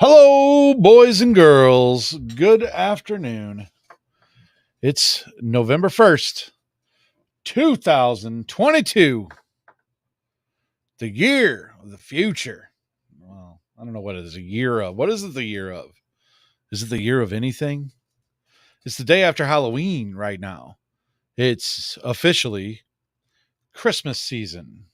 Hello, boys and girls. Good afternoon. It's November 1st, 2022, the year of the future. Well, I don't know what it is a year of. What is it the year of? Is it the year of anything? It's the day after Halloween right now. It's officially Christmas season.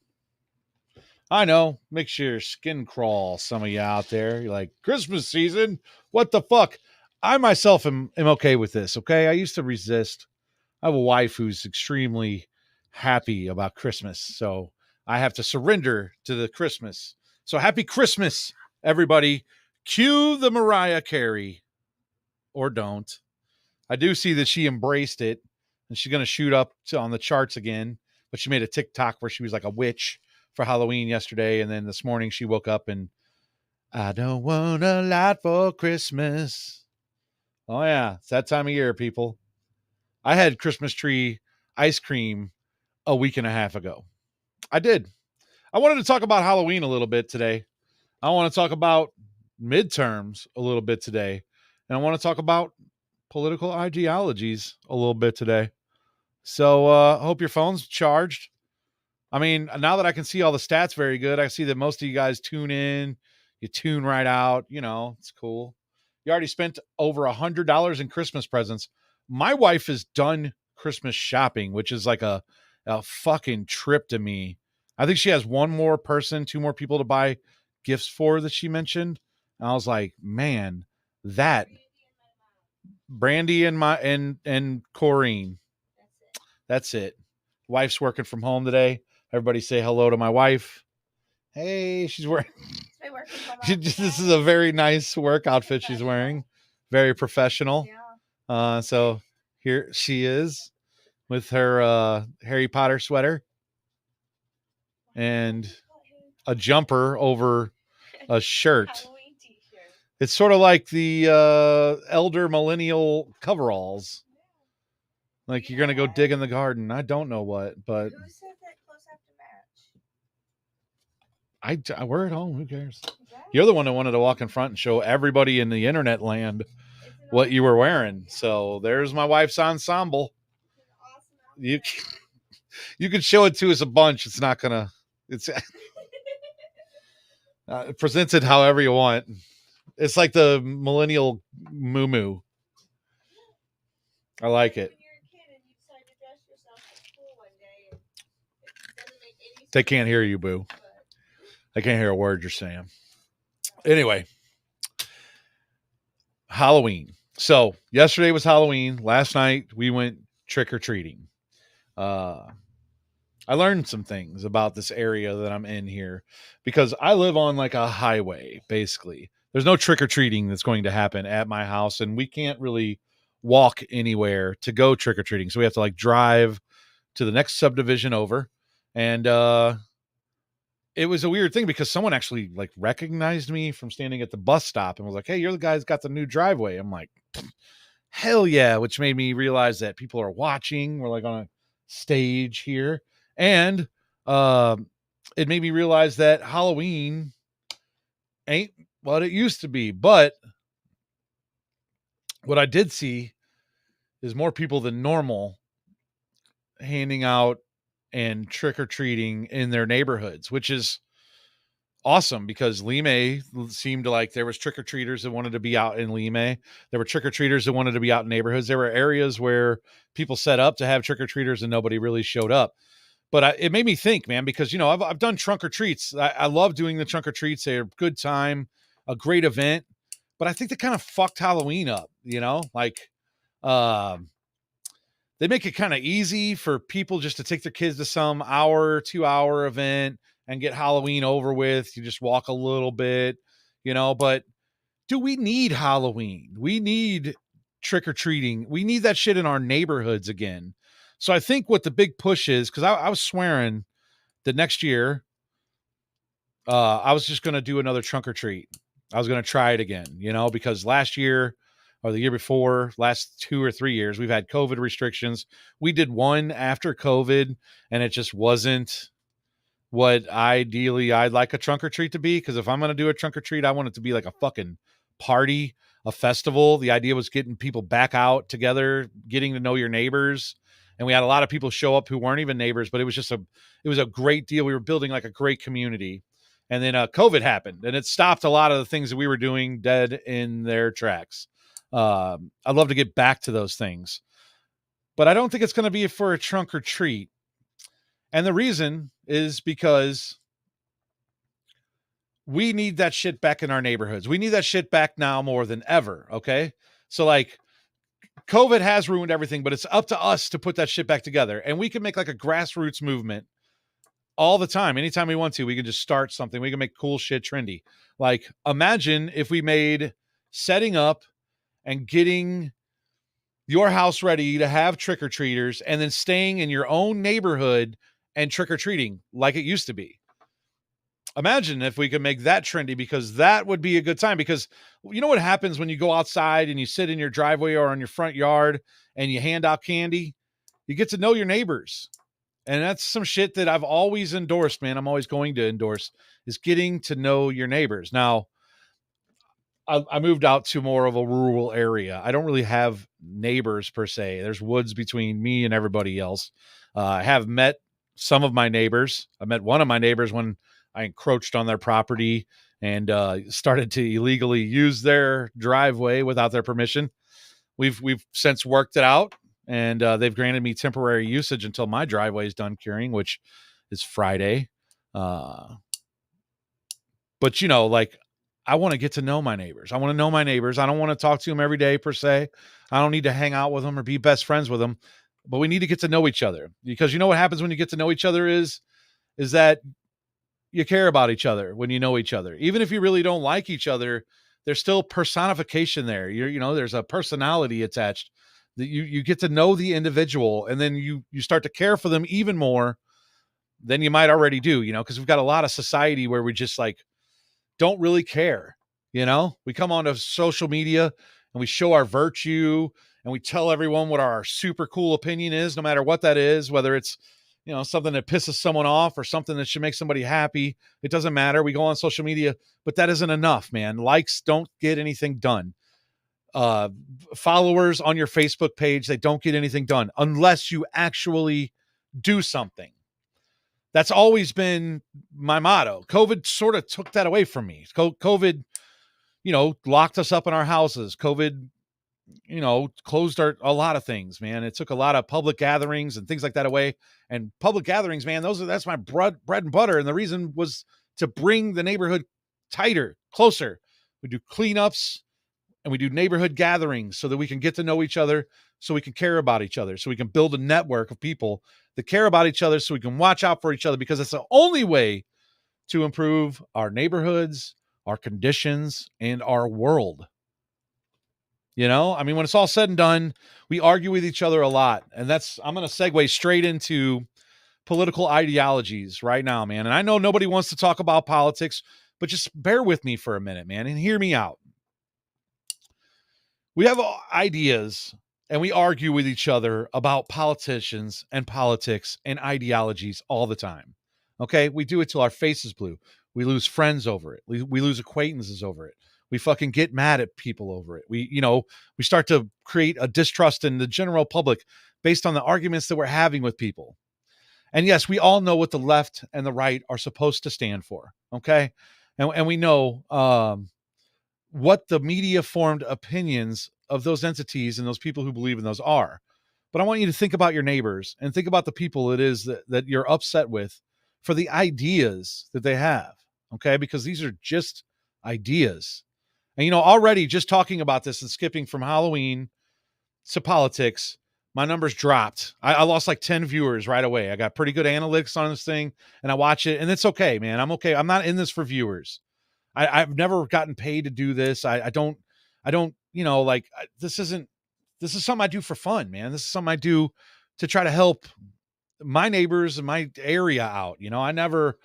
I know, makes your skin crawl, some of you out there. You're like, Christmas season? What the fuck? I myself am okay with this, okay? I used to resist. I have a wife who's extremely happy about Christmas, so I have to surrender to the Christmas. So happy Christmas, everybody. Cue the Mariah Carey, or don't. I do see that she embraced it, and she's going to shoot up on the charts again, but she made a TikTok where she was like a witch for Halloween yesterday, and then this morning she woke up and I don't want a lot for Christmas. Oh yeah, it's that time of year, people. I had Christmas tree ice cream a week and a half ago. I did. I wanted to talk about Halloween a little bit today. I want to talk about midterms a little bit today. And I want to talk about political ideologies a little bit today. So I hope your phone's charged. I mean, now that I can see all the stats very good, I see that most of you guys tune in, you tune right out. You know, it's cool. You already spent over $100 in Christmas presents. My wife has done Christmas shopping, which is like a fucking trip to me. I think she has one more person, two more people to buy gifts for that she mentioned. And I was like, man, that Brandy and and Corrine. That's it. Wife's working from home today. Everybody say hello to my wife. Hey, she's wearing. This is a very nice work outfit she's wearing. Very professional. So here she is with her Harry Potter sweater and a jumper over a shirt. It's sort of like the elder millennial coveralls. Like you're gonna go dig in the garden. I don't know what, but who said that clothes have to match? I wear it home. Who cares? You're the one that wanted to walk in front and show everybody in the internet land what you were wearing. So there's my wife's ensemble. You can show it to us a bunch. It's not gonna. It's present it however you want. It's like the millennial moo. I like it. They can't hear you, boo. I can't hear a word you're saying. Anyway, Halloween. So yesterday was Halloween. Last night we went trick-or-treating. I learned some things about this area that I'm in here because I live on like a highway, basically. There's no trick-or-treating that's going to happen at my house, and we can't really walk anywhere to go trick-or-treating. So we have to like drive to the next subdivision over. And it was a weird thing because someone actually like recognized me from standing at the bus stop and was like, "Hey, you're the guy who's got the new driveway." I'm like, hell yeah, which made me realize that people are watching. We're like on a stage here. And it made me realize that Halloween ain't what it used to be. But what I did see is more people than normal handing out and trick-or-treating in their neighborhoods, which is awesome because Lime seemed like there was trick-or-treaters that wanted to be out in Lime. There were trick-or-treaters that wanted to be out in neighborhoods. There were areas where people set up to have trick-or-treaters and nobody really showed up. But it made me think, man, because, you know, I've done trunk or treats. I love doing the trunk or treats. They're a good time, a great event. But I think they kind of fucked Halloween up, you know, like they make it kind of easy for people just to take their kids to some hour, 2-hour event and get Halloween over with. You just walk a little bit, you know, but do we need Halloween? We need trick or treating. We need that shit in our neighborhoods again. So I think what the big push is, because I was swearing that next year, I was just going to do another trunk or treat. I was going to try it again, you know, because last year or the year before, last 2 or 3 years, we've had COVID restrictions. We did one after COVID and it just wasn't what ideally I'd like a trunk or treat to be. Because if I'm going to do a trunk or treat, I want it to be like a fucking party, a festival. The idea was getting people back out together, getting to know your neighbors. And we had a lot of people show up who weren't even neighbors, but it was a great deal. We were building like a great community. And then COVID happened, and it stopped a lot of the things that we were doing dead in their tracks. I'd love to get back to those things, but I don't think it's going to be for a trunk or treat. And the reason is because we need that shit back in our neighborhoods. We need that shit back now more than ever. Okay. So like COVID has ruined everything, but it's up to us to put that shit back together. And we can make like a grassroots movement all the time. Anytime we want to, we can just start something. We can make cool shit trendy. Like imagine if we made setting up and getting your house ready to have trick-or-treaters and then staying in your own neighborhood and trick-or-treating like it used to be. Imagine if we could make that trendy, because that would be a good time. Because you know what happens when you go outside and you sit in your driveway or on your front yard and you hand out candy? You get to know your neighbors. And that's some shit that I've always endorsed, man. I'm always going to endorse, is getting to know your neighbors. Now, I moved out to more of a rural area. I don't really have neighbors per se. There's woods between me and everybody else. I have met some of my neighbors. I met one of my neighbors when I encroached on their property and started to illegally use their driveway without their permission. We've since worked it out, and they've granted me temporary usage until my driveway is done curing, which is Friday. But you know, like, I want to get to know my neighbors. I want to know my neighbors. I don't want to talk to them every day per se. I don't need to hang out with them or be best friends with them, but we need to get to know each other, because you know what happens when you get to know each other is that you care about each other when you know each other. Even if you really don't like each other, there's still personification there. There's a personality attached that you get to know the individual, and then you start to care for them even more than you might already do, because we've got a lot of society where we just like don't really care. We come onto social media and we show our virtue and we tell everyone what our super cool opinion is, no matter what that is, whether it's, something that pisses someone off or something that should make somebody happy. It doesn't matter. We go on social media, but that isn't enough, man. Likes don't get anything done. Followers on your Facebook page, they don't get anything done unless you actually do something. That's always been my motto. COVID sort of took that away from me. COVID, locked us up in our houses. COVID, closed a lot of things, man. It took a lot of public gatherings and things like that away. And public gatherings, man, that's my bread and butter. And the reason was to bring the neighborhood tighter, closer. We do cleanups and we do neighborhood gatherings so that we can get to know each other, so we can care about each other, so we can build a network of people that care about each other, so we can watch out for each other, because it's the only way to improve our neighborhoods, our conditions, and our world. When it's all said and done, we argue with each other a lot. And I'm going to segue straight into political ideologies right now, man. And I know nobody wants to talk about politics, but just bear with me for a minute, man, and hear me out. We have ideas and we argue with each other about politicians and politics and ideologies all the time. Okay. We do it till our face is blue. We lose friends over it. We lose acquaintances over it. We fucking get mad at people over it. We start to create a distrust in the general public based on the arguments that we're having with people. And yes, we all know what the left and the right are supposed to stand for. Okay. And we know, what the media formed opinions of those entities and those people who believe in those are. But I want you to think about your neighbors and think about the people it is that you're upset with for the ideas that they have. Okay. Because these are just ideas. And, already just talking about this and skipping from Halloween to politics, my numbers dropped. I lost like 10 viewers right away. I got pretty good analytics on this thing and I watch it, and it's okay, man. I'm okay. I'm not in this for viewers. I've never gotten paid to do this. I don't, this is something I do for fun, man. This is something I do to try to help my neighbors and my area out. I never,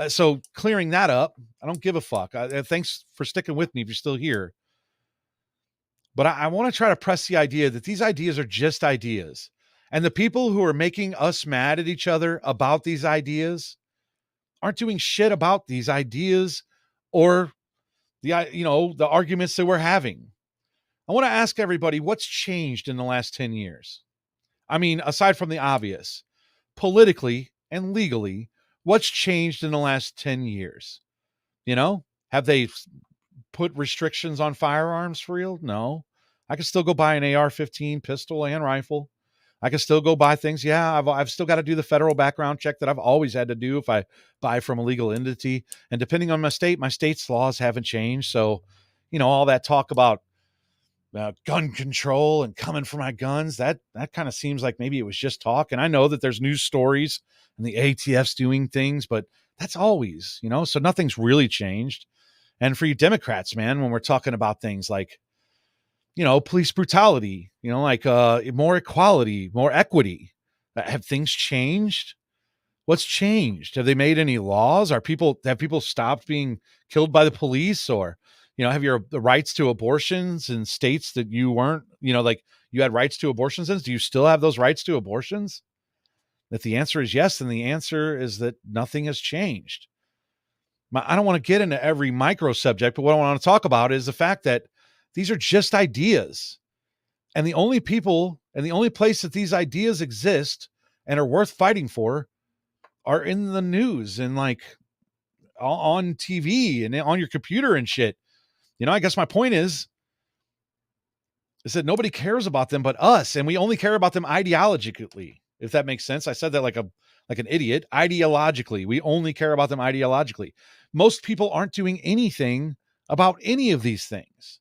so clearing that up, I don't give a fuck. Thanks for sticking with me if you're still here. But I want to try to press the idea that these ideas are just ideas. And the people who are making us mad at each other about these ideas aren't doing shit about these ideas or the arguments that we're having. I want to ask everybody, what's changed in the last 10 years? I mean, aside from the obvious, politically and legally, what's changed in the last 10 years? Have they put restrictions on firearms for real? No. I can still go buy an AR-15 pistol and rifle. I can still go buy things. Yeah, I've still got to do the federal background check that I've always had to do if I buy from a legal entity. And depending on my state's laws haven't changed. So, all that talk about gun control and coming for my guns, that kind of seems like maybe it was just talk. And I know that there's news stories and the ATF's doing things, but that's always, so nothing's really changed. And for you Democrats, man, when we're talking about things like, police brutality, like more equality, more equity, have things changed? What's changed? Have they made any laws? Have people stopped being killed by the police? Or, have the rights to abortions in states that you weren't, like you had rights to abortions in? Do you still have those rights to abortions? If the answer is yes, then the answer is that nothing has changed. I don't want to get into every micro subject, but what I want to talk about is the fact that these are just ideas. And the only people and the only place that these ideas exist and are worth fighting for are in the news and like on TV and on your computer and shit. I guess my point is that nobody cares about them but us, and we only care about them ideologically, if that makes sense. I said that like an idiot. Ideologically, we only care about them ideologically. Most people aren't doing anything about any of these things,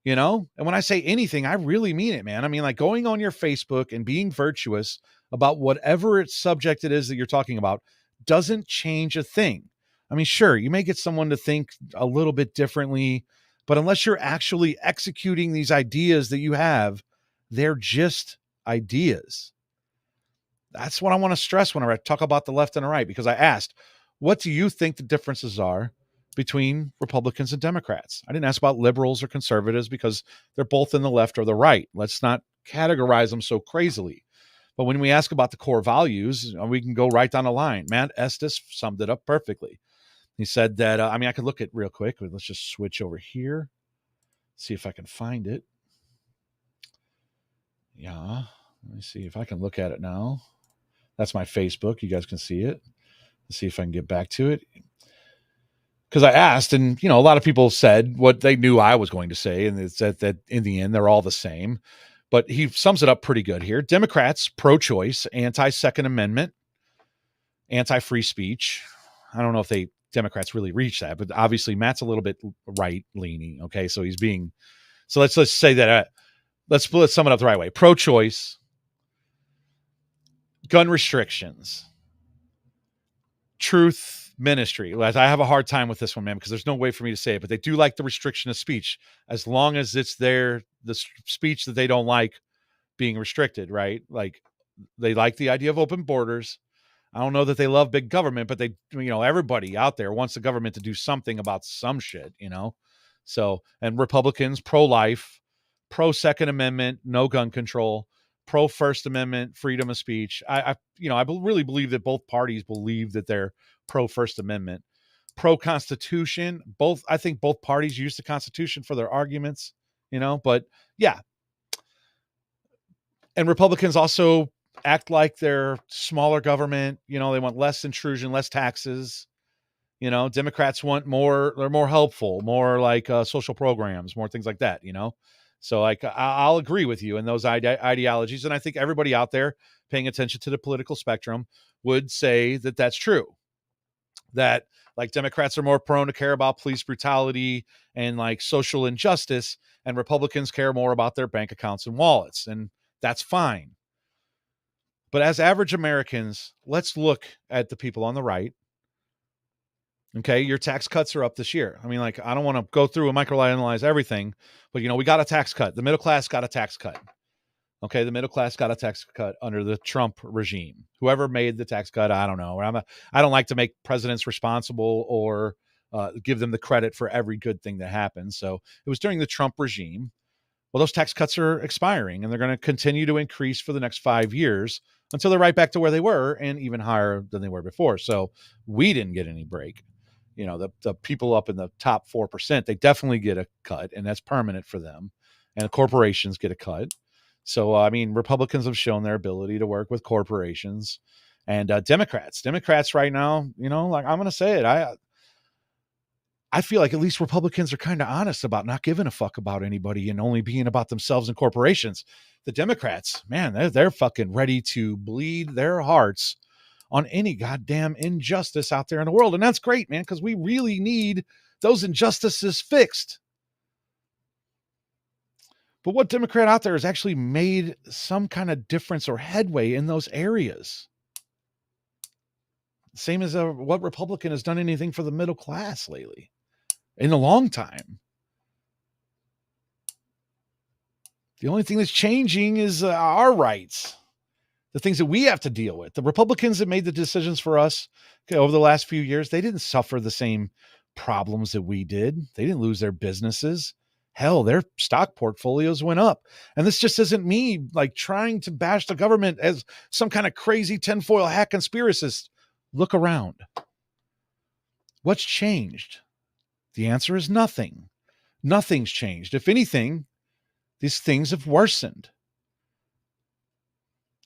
and when I say anything, I really mean it, man. I mean, like going on your Facebook and being virtuous about whatever subject it is that you're talking about doesn't change a thing. I mean, sure, you may get someone to think a little bit differently, but unless you're actually executing these ideas that you have, they're just ideas. That's what I want to stress whenever I talk about the left and the right, because I asked, what do you think the differences are between Republicans and Democrats? I didn't ask about liberals or conservatives because they're both in the left or the right. Let's not categorize them so crazily. But when we ask about the core values, we can go right down the line. Matt Estes summed it up perfectly. He said that, I could look at real quick. Let's just switch over here. See if I can find it. Yeah. Let me see if I can look at it now. That's my Facebook. You guys can see it. Let's see if I can get back to it. Because I asked, and a lot of people said what they knew I was going to say, and it's that in the end they're all the same. But he sums it up pretty good here. Democrats, pro-choice, anti-Second Amendment, anti-free speech. I don't know if Democrats really reach that, but obviously Matt's a little bit right-leaning. Okay, so he's being. So let's say that. Let's sum it up the right way. Pro-choice, gun restrictions, truth ministry. I have a hard time with this one, man, because there's no way for me to say it, but they do like the restriction of speech as long as it's the speech that they don't like being restricted, right? Like they like the idea of open borders. I don't know that they love big government, but they, everybody out there wants the government to do something about some shit, So, and Republicans, pro-life, pro-Second Amendment, no gun control, pro-First Amendment, freedom of speech. I really believe that both parties believe that they're pro-First Amendment, pro-Constitution. I think both parties use the Constitution for their arguments, but yeah. And Republicans also act like they're smaller government. They want less intrusion, less taxes. Democrats want more, they're more helpful, more like social programs, more things like that, So like, I'll agree with you in those ideologies. And I think everybody out there paying attention to the political spectrum would say that that's true. That like Democrats are more prone to care about police brutality and like social injustice, and Republicans care more about their bank accounts and wallets. And that's fine. But as average Americans, let's look at the people on the right. Okay, your tax cuts are up this year. I don't want to go through and microanalyze everything, but we got a tax cut. The middle class got a tax cut. Okay, the middle class got a tax cut under the Trump regime. Whoever made the tax cut, I don't know. I don't like to make presidents responsible or give them the credit for every good thing that happens. So it was during the Trump regime. Well, those tax cuts are expiring, and they're going to continue to increase for the next 5 years until they're right back to where they were and even higher than they were before. So we didn't get any break. the people up in the top 4%, they definitely get a cut, and that's permanent for them. And the corporations get a cut. So, I mean, Republicans have shown their ability to work with corporations, and Democrats right now, like I'm going to say it. I feel like at least Republicans are kind of honest about not giving a fuck about anybody and only being about themselves and corporations. The Democrats, man, they're fucking ready to bleed their hearts on any goddamn injustice out there in the world. And that's great, man, because we really need those injustices fixed. But what Democrat out there has actually made some kind of difference or headway in those areas? Same as what Republican has done anything for the middle class lately in a long time. The only thing that's changing is our rights, the things that we have to deal with. The Republicans that made the decisions for us over the last few years, they didn't suffer the same problems that we did. They didn't lose their businesses. Hell, their stock portfolios went up. And this just isn't me like trying to bash the government as some kind of crazy tinfoil hat conspiracist. Look around. What's changed? The answer is nothing. Nothing's changed. If anything, these things have worsened.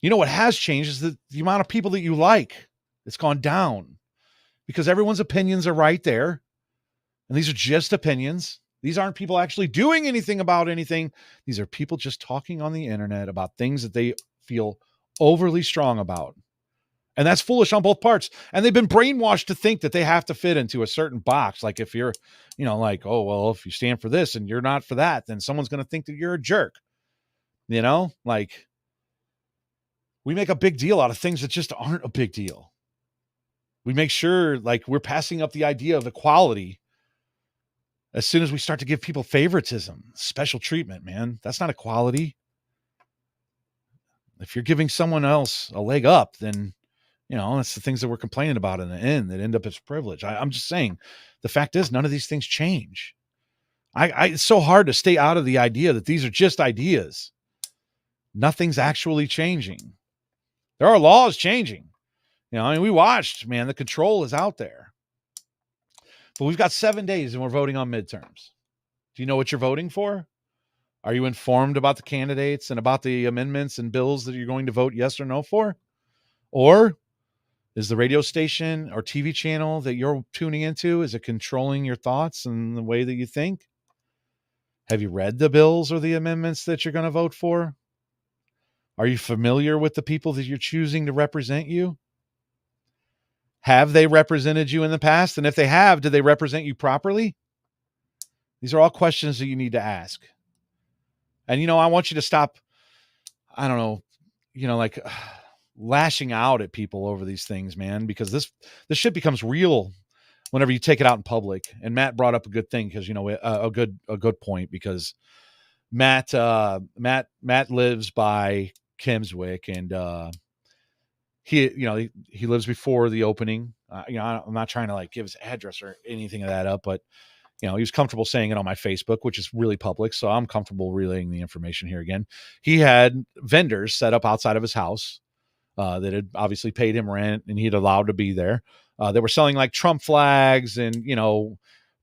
You know what has changed is the amount of people that you like. It's gone down because everyone's opinions are right there. And these are just opinions. These aren't people actually doing anything about anything. These are people just talking on the internet about things that they feel overly strong about. And that's foolish on both parts. And they've been brainwashed to think that they have to fit into a certain box. Like if you're, like, oh, well, if you stand for this and you're not for that, then someone's going to think that you're a jerk. Like we make a big deal out of things that just aren't a big deal. We make sure like we're passing up the idea of equality as soon as we start to give people favoritism, special treatment, man. That's not equality. If you're giving someone else a leg up, then that's the things that we're complaining about in the end that end up as privilege. I'm just saying, the fact is none of these things change. It's so hard to stay out of the idea that these are just ideas. Nothing's actually changing. There are laws changing. We watched, man, the control is out there. But we've got 7 days and we're voting on midterms. Do you know what you're voting for? Are you informed about the candidates and about the amendments and bills that you're going to vote yes or no for? Or is the radio station or TV channel that you're tuning into, is it controlling your thoughts and the way that you think? Have you read the bills or the amendments that you're going to vote for? Are you familiar with the people that you're choosing to represent you? Have they represented you in the past? And if they have, did they represent you properly? These are all questions that you need to ask. And, I want you to stop, I don't know, like lashing out at people over these things, man, because this shit becomes real whenever you take it out in public. And Matt brought up a good thing because, a good point, because Matt lives by Kimmswick, and he lives before the opening. I'm not trying to like give his address or anything of that up, but he was comfortable saying it on my Facebook, which is really public. So I'm comfortable relaying the information here again. He had vendors set up outside of his house that had obviously paid him rent and he'd allowed to be there. They were selling like Trump flags and,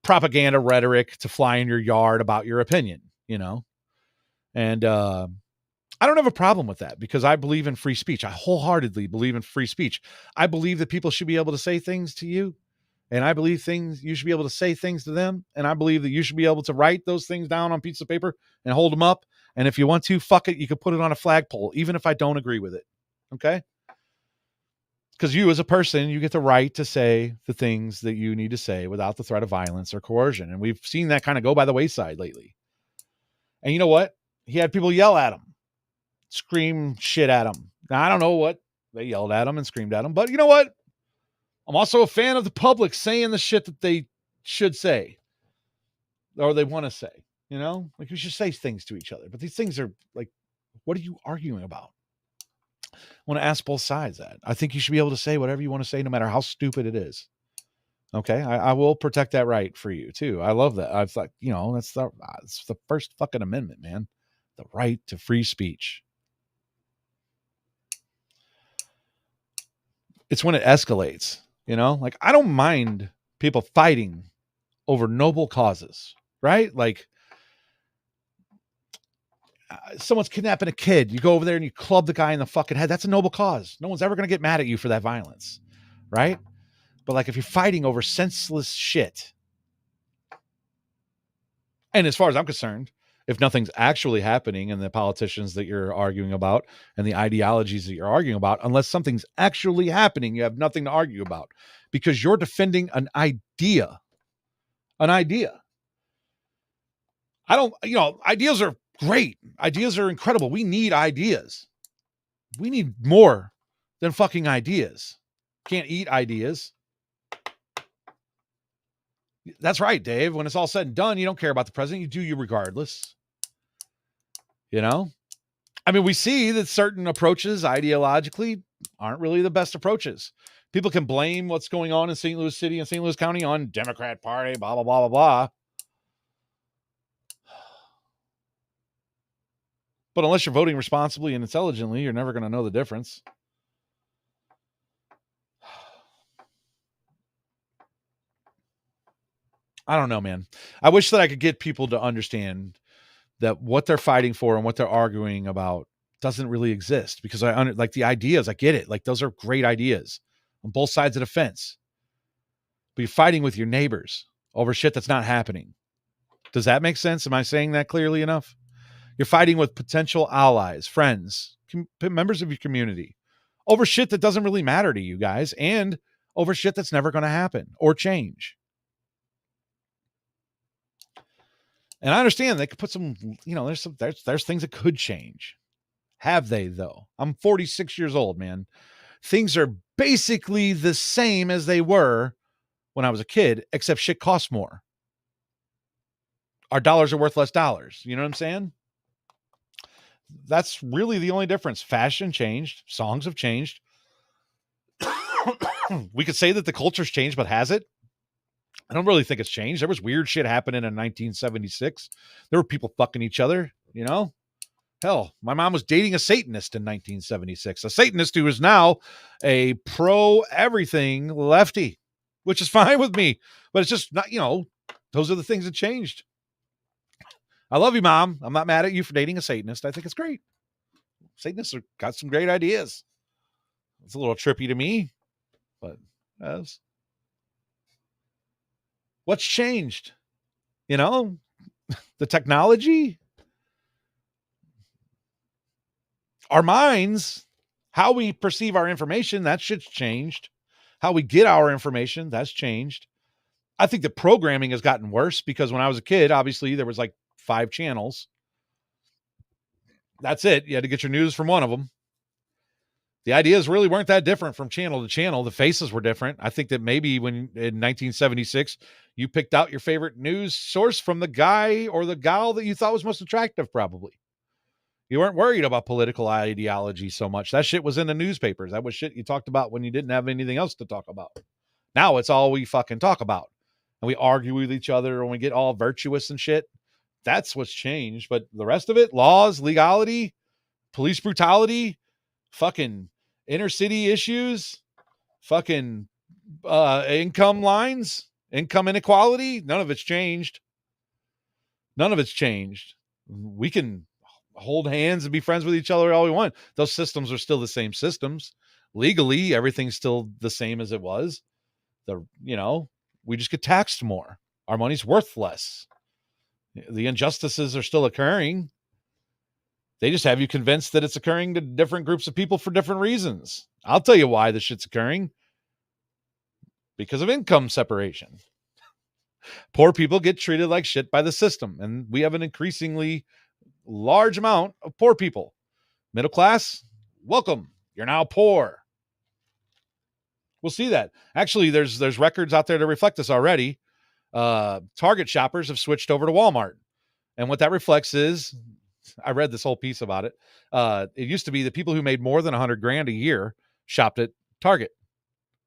propaganda rhetoric to fly in your yard about your opinion, and I don't have a problem with that because I believe in free speech. I wholeheartedly believe in free speech. I believe that people should be able to say things to you, and I believe you should be able to say things to them. And I believe that you should be able to write those things down on pieces of paper and hold them up. And if you want to, fuck it, you can put it on a flagpole, even if I don't agree with it. Okay? Because you as a person, you get the right to say the things that you need to say without the threat of violence or coercion. And we've seen that kind of go by the wayside lately. And you know what? He had people yell at him, scream shit at him. Now, I don't know what they yelled at him and screamed at him, but you know what? I'm also a fan of the public saying the shit that they should say or they want to say, like we should say things to each other. But these things are like, what are you arguing about? I want to ask both sides that. I think you should be able to say whatever you want to say, no matter how stupid it is. Okay. I will protect that right for you too. I love that. I've thought, it's the first fucking amendment, man. The right to free speech. It's when it escalates, like I don't mind people fighting over noble causes, right? Like someone's kidnapping a kid. You go over there and you club the guy in the fucking head. That's a noble cause. No one's ever going to get mad at you for that violence, right? But like if you're fighting over senseless shit, and as far as I'm concerned, if nothing's actually happening and the politicians that you're arguing about and the ideologies that you're arguing about, unless something's actually happening, you have nothing to argue about because you're defending an idea. An idea. Ideas are great. Ideas are incredible. We need ideas. We need more than fucking ideas. Can't eat ideas. That's right, Dave. When it's all said and done, you don't care about the president. You do you regardless. You know? I mean, we see that certain approaches ideologically aren't really the best approaches. People can blame what's going on in St. Louis City and St. Louis County on Democrat Party, blah, blah, blah, blah, blah. But unless you're voting responsibly and intelligently, you're never going to know the difference. I don't know, man. I wish that I could get people to understand that what they're fighting for and what they're arguing about doesn't really exist because like the ideas, I get it. Like those are great ideas on both sides of the fence, but you're fighting with your neighbors over shit that's not happening. Does that make sense? Am I saying that clearly enough? You're fighting with potential allies, friends, members of your community over shit that doesn't really matter to you guys and over shit that's never going to happen or change. And I understand they could put some, there's things that could change. Have they though? I'm 46 years old, man. Things are basically the same as they were when I was a kid, except shit costs more. Our dollars are worth less dollars. You know what I'm saying? That's really the only difference. Fashion changed. Songs have changed. We could say that the culture's changed, but has it? I don't really think it's changed. There was weird shit happening in 1976. There were people fucking each other, you know? Hell, my mom was dating a Satanist in 1976, a Satanist who is now a pro everything lefty, which is fine with me, but it's just not, those are the things that changed. I love you, Mom. I'm not mad at you for dating a Satanist. I think it's great. Satanists have got some great ideas. It's a little trippy to me, but what's changed? The technology, our minds, how we perceive our information, that shit's changed. How we get our information, that's changed. I think the programming has gotten worse because when I was a kid, obviously there was like 5 channels. That's it. You had to get your news from one of them. The ideas really weren't that different from channel to channel. The faces were different. I think that maybe when in 1976, you picked out your favorite news source from the guy or the gal that you thought was most attractive, probably. You weren't worried about political ideology so much. That shit was in the newspapers. That was shit you talked about when you didn't have anything else to talk about. Now it's all we fucking talk about. And we argue with each other and we get all virtuous and shit. That's what's changed. But the rest of it, laws, legality, police brutality, fucking inner city issues, fucking income lines, income inequality, none of it's changed. None of it's changed. We can hold hands and be friends with each other all we want. Those systems are still the same systems. Legally, everything's still the same as it was. We just get taxed more. Our money's worth less. The injustices are still occurring. They just have you convinced that it's occurring to different groups of people for different reasons. I'll tell you why this shit's occurring. Because of income separation. Poor people get treated like shit by the system, and we have an increasingly large amount of poor people. Middle class, welcome. You're now poor. We'll see that. Actually, there's records out there to reflect this already. Target shoppers have switched over to Walmart. And what that reflects is, I read this whole piece about it. It used to be that people who made more than $100,000 a year shopped at Target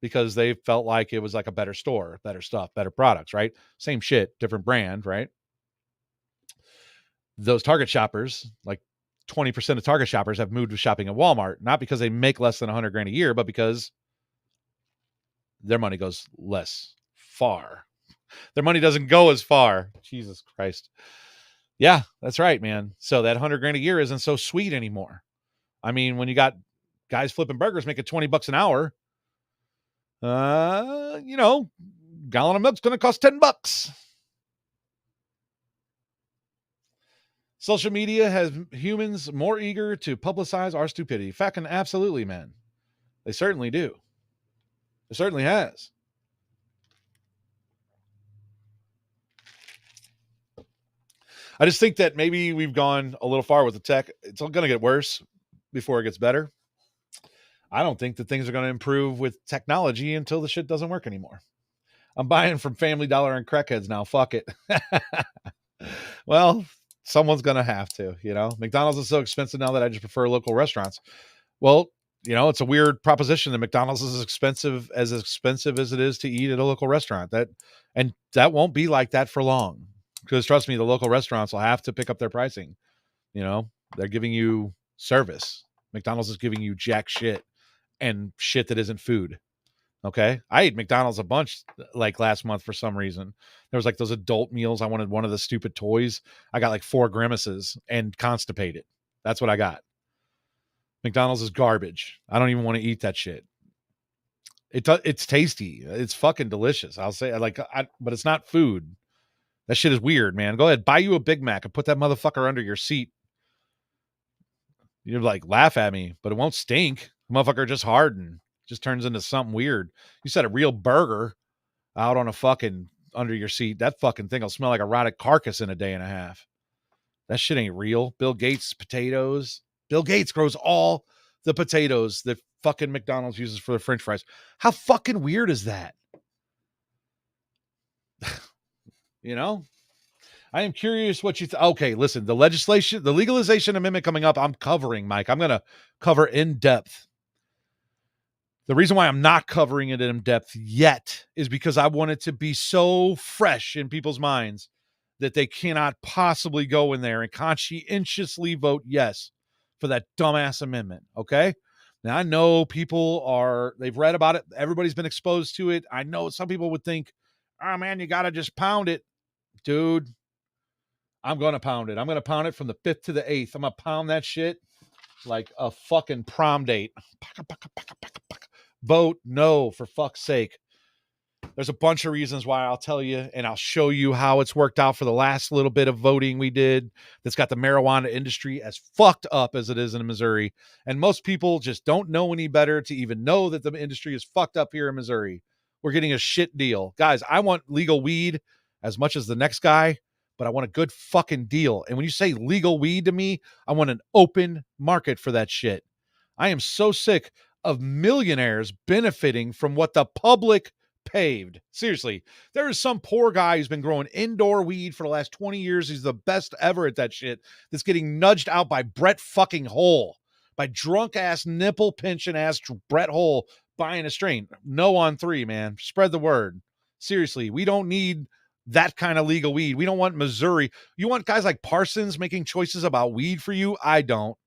because they felt like it was like a better store, better stuff, better products, right? Same shit, different brand, right? Those Target shoppers, like 20% of Target shoppers have moved to shopping at Walmart, not because they make less than $100,000 a year, but because their money goes less far. Their money doesn't go as far. Jesus Christ. Yeah, that's right, man. So that $100,000 a year isn't so sweet anymore. I mean, when you got guys flipping burgers making $20 an hour, gallon of milk's going to cost $10. Social media has humans more eager to publicize our stupidity. Fucking absolutely, man. They certainly do. It certainly has. I just think that maybe we've gone a little far with the tech. It's going to get worse before it gets better. I don't think that things are going to improve with technology until the shit doesn't work anymore. I'm buying from Family Dollar and crackheads now. Fuck it. Well, someone's going to have to, McDonald's is so expensive now that I just prefer local restaurants. Well, it's a weird proposition that McDonald's is as expensive as it is to eat at a local restaurant. That won't be like that for long. Because trust me, the local restaurants will have to pick up their pricing. They're giving you service. McDonald's is giving you jack shit and shit that isn't food. Okay. I ate McDonald's a bunch like last month for some reason. There was like those adult meals. I wanted one of the stupid toys. I got like 4 Grimaces and constipated. That's what I got. McDonald's is garbage. I don't even want to eat that shit. It's tasty. It's fucking delicious. I'll say but it's not food. That shit is weird, man. Go ahead, buy you a Big Mac and put that motherfucker under your seat. You're like, laugh at me, but it won't stink. The motherfucker just hardened. Just turns into something weird. You said a real burger out on a fucking under your seat. That fucking thing will smell like a rotted carcass in a day and a half. That shit ain't real. Bill Gates potatoes. Bill Gates grows all the potatoes that fucking McDonald's uses for their French fries. How fucking weird is that? I am curious what you okay, listen, the legalization amendment coming up, I'm covering, Mike. I'm going to cover in depth. The reason why I'm not covering it in depth yet is because I want it to be so fresh in people's minds that they cannot possibly go in there and conscientiously vote yes for that dumbass amendment. Okay. Now I know they've read about it. Everybody's been exposed to it. I know some people would think, oh man, you got to just pound it. Dude, I'm going to pound it. I'm going to pound it from the 5th to the 8th. I'm going to pound that shit like a fucking prom date. Vote no, for fuck's sake. There's a bunch of reasons why I'll tell you, and I'll show you how it's worked out for the last little bit of voting we did that's got the marijuana industry as fucked up as it is in Missouri. And most people just don't know any better to even know that the industry is fucked up here in Missouri. We're getting a shit deal. Guys, I want legal weed as much as the next guy, but I want a good fucking deal. And when you say legal weed to me, I want an open market for that shit. I am so sick of millionaires benefiting from what the public paved. Seriously, there is some poor guy who's been growing indoor weed for the last 20 years. He's the best ever at that shit. That's getting nudged out by Brett fucking Hull, by drunk ass nipple pinching ass Brett Hull buying a strain. No on 3, man. Spread the word. Seriously, we don't need that kind of legal weed. We don't want Missouri. You want guys like Parsons making choices about weed for you? I don't.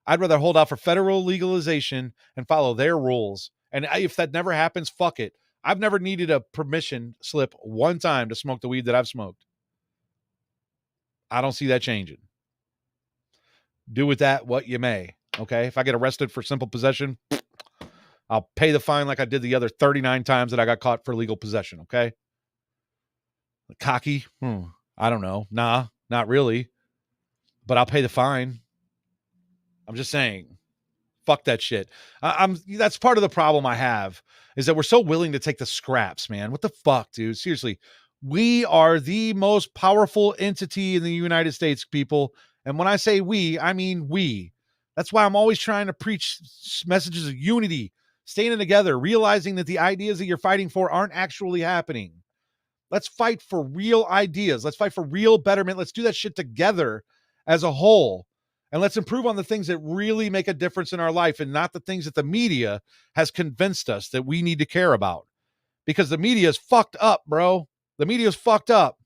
I'd rather hold out for federal legalization and follow their rules. And if that never happens, fuck it. I've never needed a permission slip one time to smoke the weed that I've smoked. I don't see that changing. Do with that what you may. Okay. If I get arrested for simple possession, I'll pay the fine like I did the other 39 times that I got caught for legal possession. Okay. Cocky? I don't know. Nah, not really. But I'll pay the fine. I'm just saying. Fuck that shit. That's part of the problem I have is that we're so willing to take the scraps, man. What the fuck, dude? Seriously. We are the most powerful entity in the United States, people. And when I say we, I mean we. That's why I'm always trying to preach messages of unity, standing together, realizing that the ideas that you're fighting for aren't actually happening. Let's fight for real ideas. Let's fight for real betterment. Let's do that shit together as a whole. And let's improve on the things that really make a difference in our life and not the things that the media has convinced us that we need to care about. Because the media is fucked up, bro. The media is fucked up.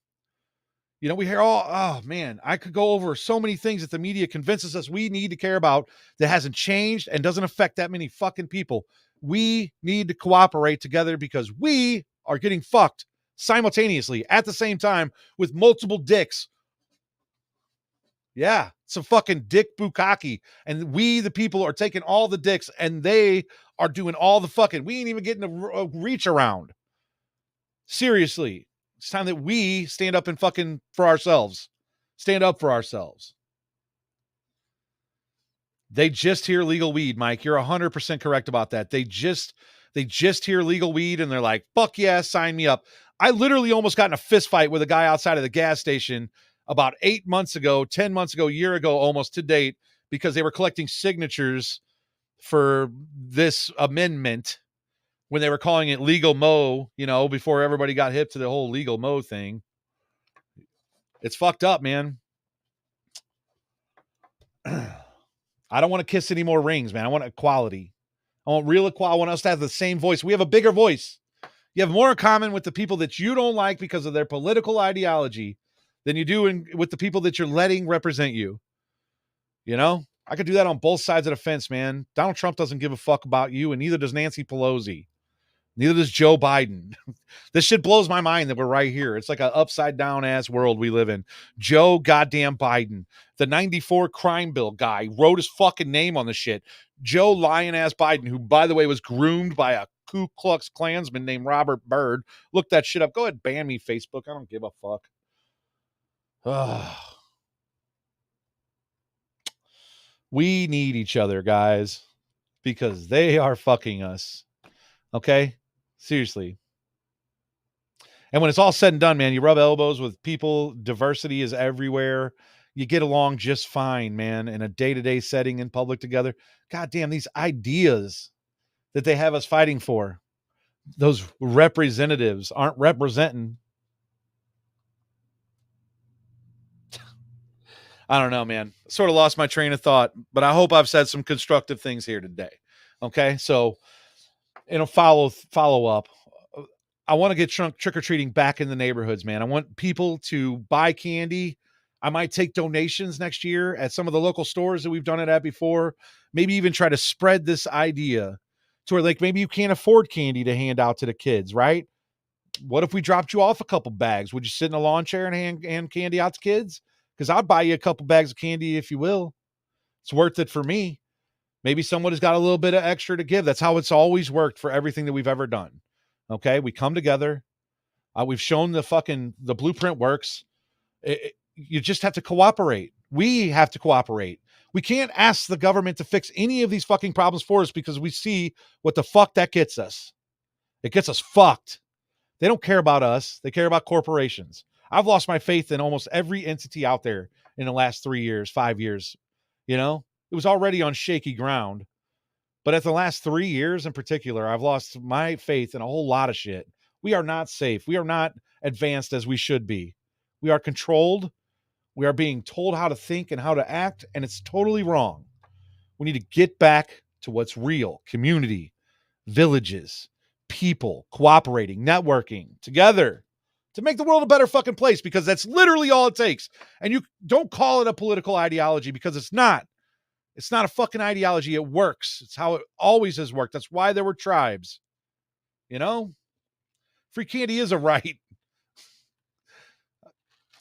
We hear oh man, I could go over so many things that the media convinces us we need to care about that hasn't changed and doesn't affect that many fucking people. We need to cooperate together because we are getting fucked simultaneously at the same time with multiple dicks. Yeah, some fucking dick bukkake. And we, the people, are taking all the dicks and they are doing all the fucking. We ain't even getting a reach around. Seriously, it's time that we stand up and fucking for ourselves. Stand up for ourselves. They just hear legal weed, Mike. You're 100% correct about that. They just hear legal weed and they're like, fuck yeah, sign me up. I literally almost got in a fist fight with a guy outside of the gas station about 8 months ago, 10 months ago, a year ago, almost to date, because they were collecting signatures for this amendment when they were calling it legal mo, before everybody got hip to the whole legal mo thing. It's fucked up, man. I don't want to kiss any more rings, man. I want equality. I want real equality. I want us to have the same voice. We have a bigger voice. You have more in common with the people that you don't like because of their political ideology than you do with the people that you're letting represent you. I could do that on both sides of the fence, man. Donald Trump doesn't give a fuck about you, and neither does Nancy Pelosi. Neither does Joe Biden. This shit blows my mind that we're right here. It's like an upside down ass world we live in. Joe goddamn Biden, the 94 crime bill guy, wrote his fucking name on the shit. Joe lion ass Biden, who, by the way, was groomed by a Ku Klux Klansman named Robert Byrd. Look that shit up. Go ahead, ban me, Facebook. I don't give a fuck. We need each other, guys, because they are fucking us. Okay? Seriously. And when it's all said and done, man, you rub elbows with people. Diversity is everywhere. You get along just fine, man, in a day-to-day setting in public together. God damn, these ideas that they have us fighting for, those representatives aren't representing. I don't know, man. Sort of lost my train of thought, but I hope I've said some constructive things here today. Okay, so follow up. I want to get trick-or-treating back in the neighborhoods, man. I want people to buy candy. I might take donations next year at some of the local stores that we've done it at before. Maybe even try to spread this idea to where, like, maybe you can't afford candy to hand out to the kids, right? What if we dropped you off a couple bags? Would you sit in a lawn chair and hand candy out to kids? Because I'd buy you a couple bags of candy if you will. It's worth it for me. Maybe someone has got a little bit of extra to give. That's how it's always worked for everything that we've ever done. Okay, we come together. We've shown the blueprint works. You just have to cooperate. We have to cooperate. We can't ask the government to fix any of these fucking problems for us because we see what the fuck that gets us. It gets us fucked. They don't care about us. They care about corporations. I've lost my faith in almost every entity out there in the last 3 years, 5 years. It was already on shaky ground. But at the last 3 years in particular, I've lost my faith in a whole lot of shit. We are not safe. We are not advanced as we should be. We are controlled. We are being told how to think and how to act, and it's totally wrong. We need to get back to what's real. Community, villages, people, cooperating, networking together to make the world a better fucking place, because that's literally all it takes. And you don't call it a political ideology, because it's not. It's not a fucking ideology. It works. It's how it always has worked. That's why there were tribes. Free candy is a right.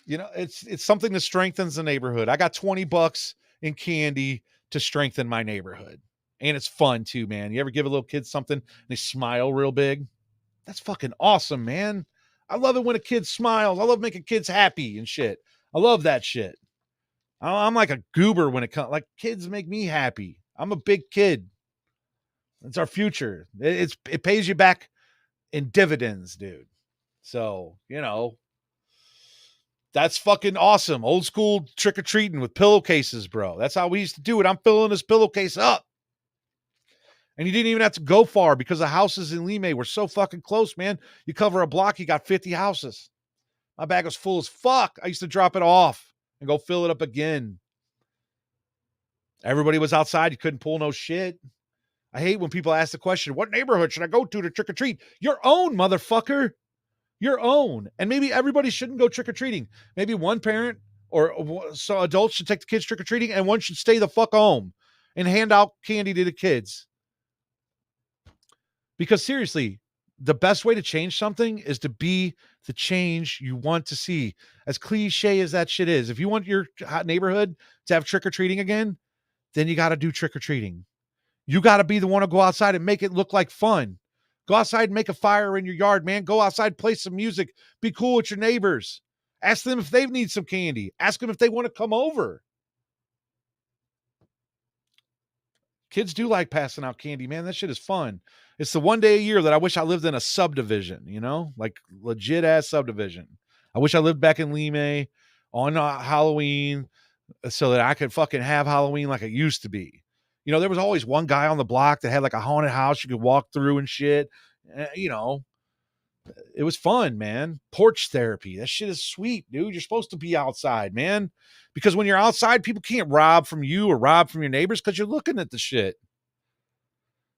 It's something that strengthens the neighborhood. I got $20 in candy to strengthen my neighborhood. And it's fun too, man. You ever give a little kid something and they smile real big? That's fucking awesome, man. I love it when a kid smiles. I love making kids happy and shit. I love that shit. I'm like a goober when it comes. Like, kids make me happy. I'm a big kid. It's our future. It pays you back in dividends, dude. So, that's fucking awesome. Old school trick-or-treating with pillowcases, bro. That's how we used to do it. I'm filling this pillowcase up. And you didn't even have to go far because the houses in Lime were so fucking close, man. You cover a block, you got 50 houses. My bag was full as fuck. I used to drop it off and go fill it up again. Everybody was outside. You couldn't pull no shit. I hate when people ask the question, what neighborhood should I go to trick-or-treat? Your own, motherfucker. Your own. And maybe everybody shouldn't go trick-or-treating. Maybe one parent or so adults should take the kids trick-or-treating and one should stay the fuck home and hand out candy to the kids. Because seriously, the best way to change something is to be the change you want to see. As cliche as that shit is, if you want your neighborhood to have trick-or-treating again, then you got to do trick-or-treating. You got to be the one to go outside and make it look like fun. Go outside and make a fire in your yard, man. Go outside, play some music. Be cool with your neighbors. Ask them if they need some candy. Ask them if they want to come over. Kids do like passing out candy, man. That shit is fun. It's the one day a year that I wish I lived in a subdivision, you know, like legit ass subdivision. I wish I lived back in Lime on Halloween so that I could fucking have Halloween like it used to be. You know, there was always one guy on the block that had like a haunted house you could walk through and shit. You know, it was fun, man. Porch therapy. That shit is sweet, dude. You're supposed to be outside, man. Because when you're outside, people can't rob from you or rob from your neighbors because you're looking at the shit.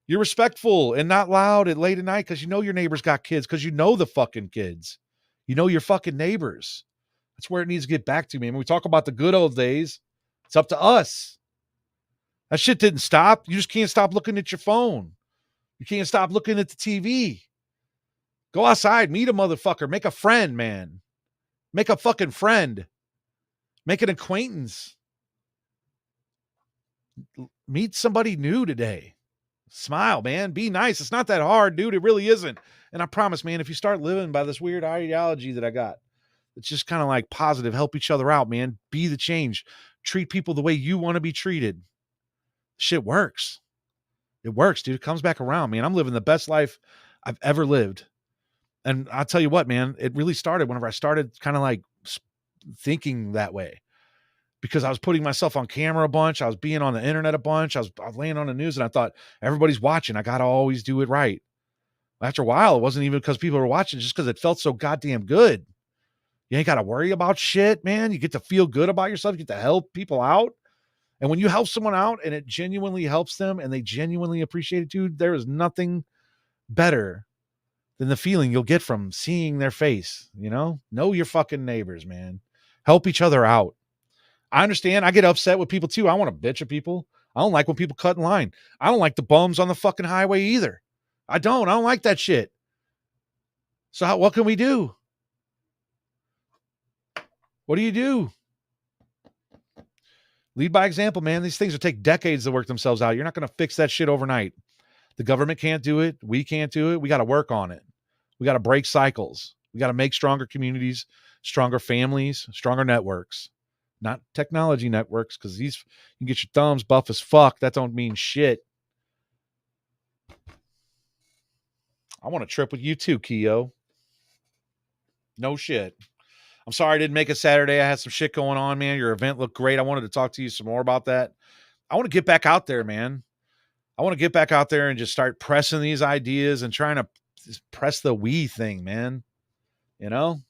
You're respectful and not loud at late at night because you know your neighbors got kids, because you know the fucking kids. You know your fucking neighbors. That's where it needs to get back to, man. When we talk about the good old days, it's up to us. That shit didn't stop. You just can't stop looking at your phone. You can't stop looking at the TV. Go outside, meet a motherfucker, make a friend, man. Make a fucking friend. Make an acquaintance. Meet somebody new today. Smile, man. Be nice. It's not that hard, dude. It really isn't. And I promise, man, if you start living by this weird ideology that I got, it's just kind of like positive, help each other out, man. Be the change. Treat people the way you want to be treated. Shit works. It works, dude. It comes back around, man. I'm living the best life I've ever lived. And I'll tell you what, man, it really started whenever I started kind of like thinking that way, because I was putting myself on camera a bunch. I was being on the internet a bunch. I was laying on the news and I thought, everybody's watching. I got to always do it right. After a while, it wasn't even because people were watching, just because it felt so goddamn good. You ain't got to worry about shit, man. You get to feel good about yourself. You get to help people out. And when you help someone out and it genuinely helps them and they genuinely appreciate it, dude, there is nothing better than the feeling you'll get from seeing their face. You know your fucking neighbors, man. Help each other out. I understand. I get upset with people too. I want to bitch at people. I don't like when people cut in line. I don't like the bums on the fucking highway either. I don't like that shit. So what can we do? What do you do? Lead by example, man. These things will take decades to work themselves out. You're not going to fix that shit overnight. The government can't do it. We can't do it. We got to work on it. We got to break cycles. We got to make stronger communities, stronger families, stronger networks, not technology networks, because you can get your thumbs buff as fuck. That don't mean shit. I want to trip with you too, Keo. No shit. I'm sorry I didn't make it Saturday. I had some shit going on, man. Your event looked great. I wanted to talk to you some more about that. I want to get back out there, man. I want to get back out there and just start pressing these ideas and trying to press the we thing, man. You know?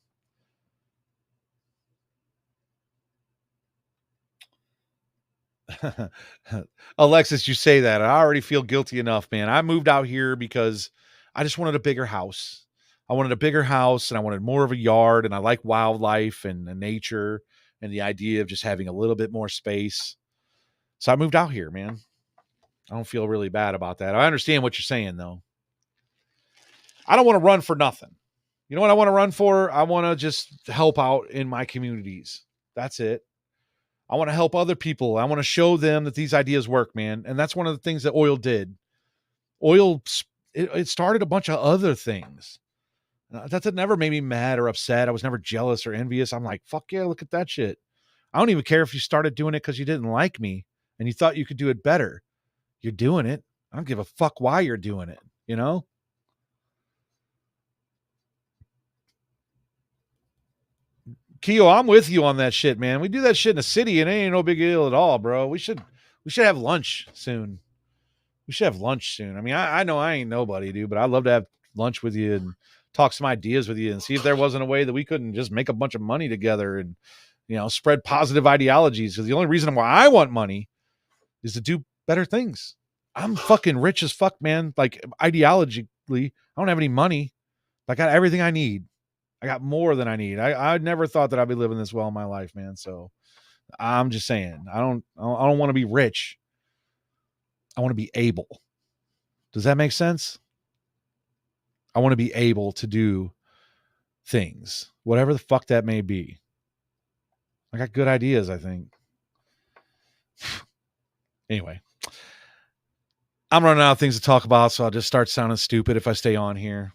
Alexis, you say that. I already feel guilty enough, man. I moved out here because I just wanted a bigger house. I wanted a bigger house and I wanted more of a yard, and I like wildlife and nature and the idea of just having a little bit more space. So I moved out here, man. I don't feel really bad about that. I understand what you're saying, though. I don't want to run for nothing. You know what I want to run for? I want to just help out in my communities. That's it. I want to help other people. I want to show them that these ideas work, man. And that's one of the things that oil did. Oil, it started a bunch of other things. That never made me mad or upset. I was never jealous or envious. I'm like, fuck yeah, look at that shit. I don't even care if you started doing it because you didn't like me and you thought you could do it better. You're doing it. I don't give a fuck why you're doing it, you know? Keo, I'm with you on that shit, man. We do that shit in the city and it ain't no big deal at all, bro. We should have lunch soon. We should have lunch soon. I mean, I know I ain't nobody, dude, but I'd love to have lunch with you and talk some ideas with you and see if there wasn't a way that we couldn't just make a bunch of money together and, spread positive ideologies. Because the only reason why I want money is to do better things. I'm fucking rich as fuck, man. Like, ideologically, I don't have any money. I got everything I need. I got more than I need. I never thought that I'd be living this well in my life, man. So I'm just saying, I don't want to be rich. I want to be able. Does that make sense? I want to be able to do things, whatever the fuck that may be. I got good ideas, I think. Anyway, I'm running out of things to talk about, so I'll just start sounding stupid if I stay on here.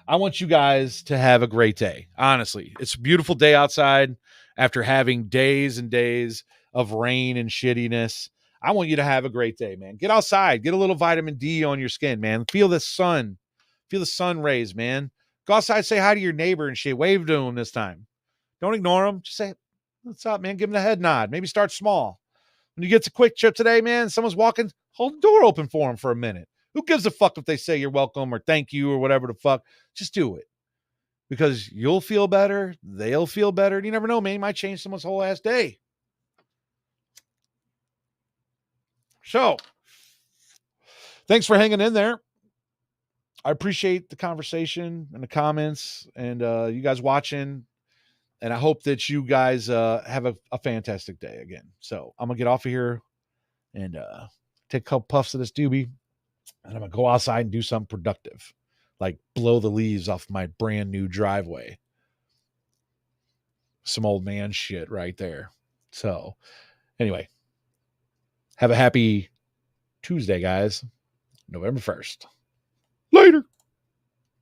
I want you guys to have a great day. Honestly, it's a beautiful day outside after having days and days of rain and shittiness. I want you to have a great day, man. Get outside, get a little vitamin D on your skin, man. Feel the sun rays, man. Go outside, say hi to your neighbor and shit. Wave to him this time. Don't ignore him. Just say, what's up, man? Give him the head nod. Maybe start small. When you get to Quick Trip today, man, someone's walking, hold the door open for him for a minute. Who gives a fuck if they say you're welcome or thank you or whatever the fuck? Just do it. Because you'll feel better. They'll feel better. And you never know, man. You might change someone's whole ass day. So, thanks for hanging in there. I appreciate the conversation and the comments and you guys watching. And I hope that you guys have a fantastic day again. So I'm going to get off of here and take a couple puffs of this doobie. And I'm going to go outside and do something productive. Like blow the leaves off my brand new driveway. Some old man shit right there. So anyway, have a happy Tuesday, guys. November 1st. Later.